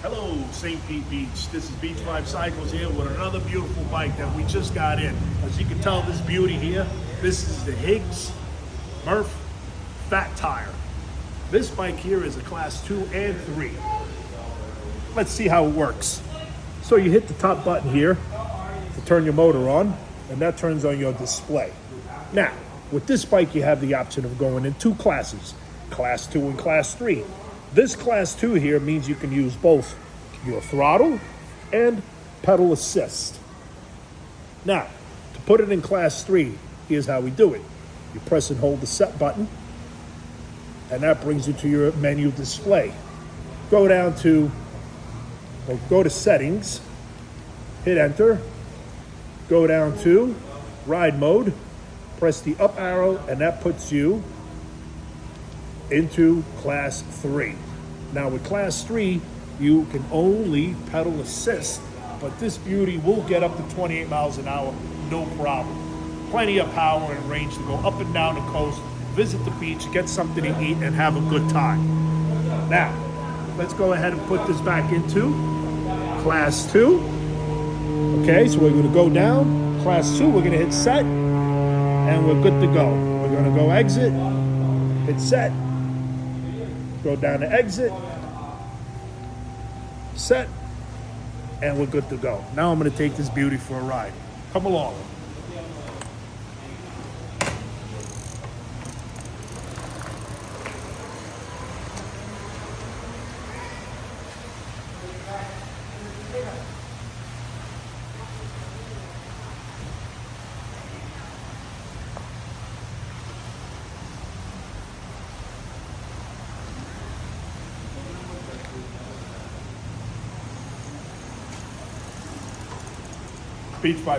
Hello, St. Pete Beach. This is Beach Vibe Cycles here with another beautiful bike that we just got in. As you can tell, this beauty here, this is the Higgs Murf Fat Tire. This bike here is a class 2 and 3. Let's see how it works. So you hit the top button here to turn your motor on, and that turns on your display. Now, with this bike, you have the option of going in two classes, class 2 and class 3. This class 2 here means you can use both your throttle and pedal assist. Now, to put it in class 3, here's how we do it. You press and hold the set button, and that brings you to your menu display. Go to settings, hit enter, go down to ride mode, press the up arrow, and that puts you into class 3. Now with class 3, you can only pedal assist, but this beauty will get up to 28 miles an hour, no problem. Plenty of power and range to go up and down the coast, visit the beach, get something to eat, and have a good time. Now, let's go ahead and put this back into class 2. Okay, so we're gonna go down, class 2, we're gonna hit set, and we're good to go. We're gonna go exit, hit set, go down to exit, set, and we're good to go. Now I'm going to take this beauty for a ride. Come along. Beach Vibe.